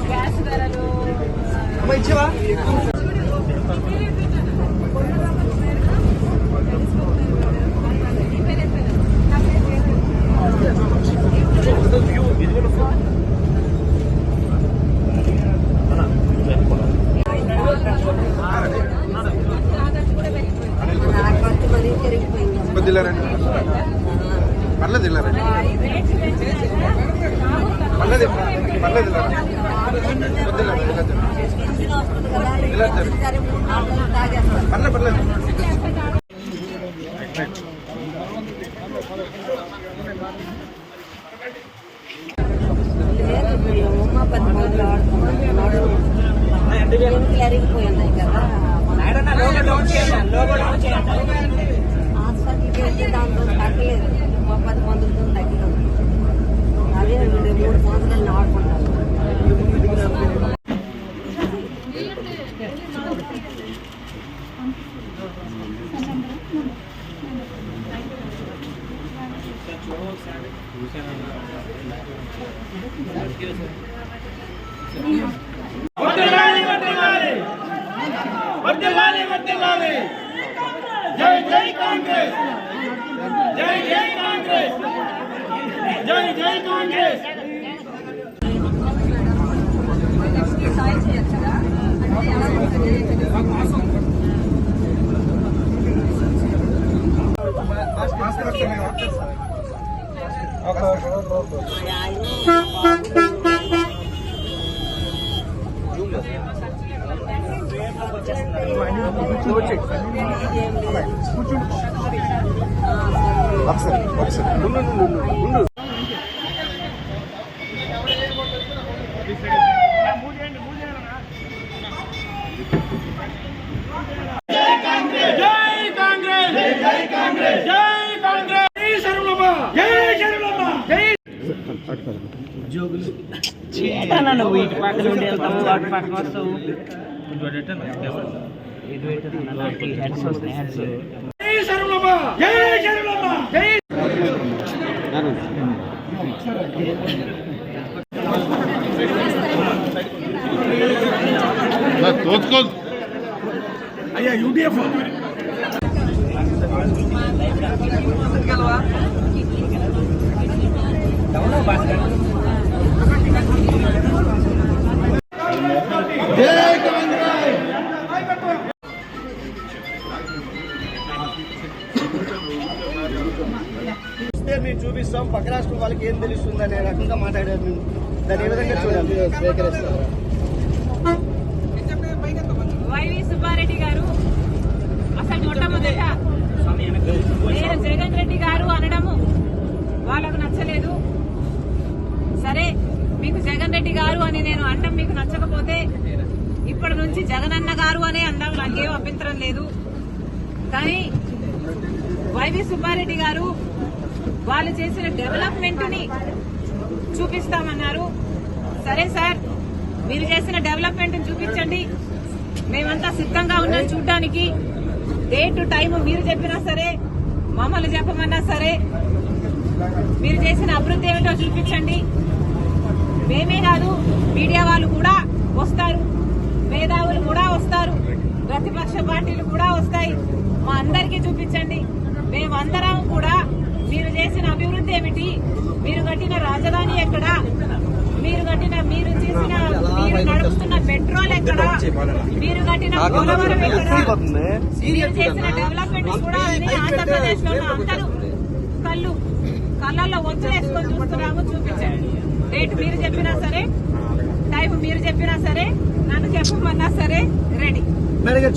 Gas ధరలు ఇచ్చేవా పర్లేదు పర్లేదు పర్లేదు పర్లేదు అరిగిపోయినాయి కదా హాస్పిటల్కి వెళ్తే దాంతో తగ్గలేదు 10 మందులతో తగ్గలేదు. అదే 3 సంవత్సరాలు ఆడుకుంటాను. జై జై కాంగ్రెస్, జై జై కాంగ్రెస్, జై జై కాంగ్రెస్. నువ్వు ఇటు పక్కన ఉండి వెళ్తావు అటు పక్కన వస్తావు హెడ్స్ వస్తాయి హెడ్స్ అయ్యా యూడిఎఫ్ మేము చూపిస్తాం, పక్క రాష్ట్రం వాళ్ళకి ఏం తెలుస్తుంది అనే రకంగా మాట్లాడారు. మేము దాన్ని ఏ విధంగా చూడాలి? వైవి సుబ్బారెడ్డి గారు అసలు మొట్టమొదట నేను జగన్ రెడ్డి గారు అనడము వాళ్ళకు నచ్చలేదు. సరే, మీకు జగన్ రెడ్డి గారు అని నేను అనడం మీకు నచ్చకపోతే ఇప్పటి నుంచి జగనన్న గారు అనే అనడం నాకేం అభ్యంతరం లేదు. కానీ వైవి సుబ్బారెడ్డి గారు వాళ్ళు చేసిన డెవలప్మెంట్ ని చూపిస్తామన్నారు. సరే సార్, మీరు చేసిన డెవలప్మెంట్ ని చూపించండి, మేమంతా సిద్ధంగా ఉన్నాం చూడ్డానికి. డేట్ టైం మీరు చెప్పినా సరే, మమ్మల్ని చెప్పమన్నా సరే, మీరు చేసిన అభివృద్ధి ఏమిటో చూపించండి. మేమే కాదు, మీడియా వాళ్ళు కూడా వస్తారు, మేధావులు కూడా వస్తారు, ప్రతిపక్ష పార్టీలు కూడా వస్తాయి. మా అందరికీ చూపించండి. మేమందరం కూడా మీరు చేసిన అభివృద్ధి ఏమిటి, మీరు కట్టిన రాజధాని ఎక్కడ, మీరు నడుపుతున్న పెట్రోల్ ఎక్కడ, మీరు కట్టిన పోలవరం ఎక్కడ, మీరు చేసిన డెవలప్మెంట్ కూడా ఆంధ్రప్రదేశ్ లో అందరూ కళ్ళల్లో వంచులేసుకొని చూస్తున్నాము. చూపించండి. డేట్ మీరు చెప్పినా సరే, టైం మీరు చెప్పినా సరే, నన్ను చెప్పమన్నా సరే రెడీ.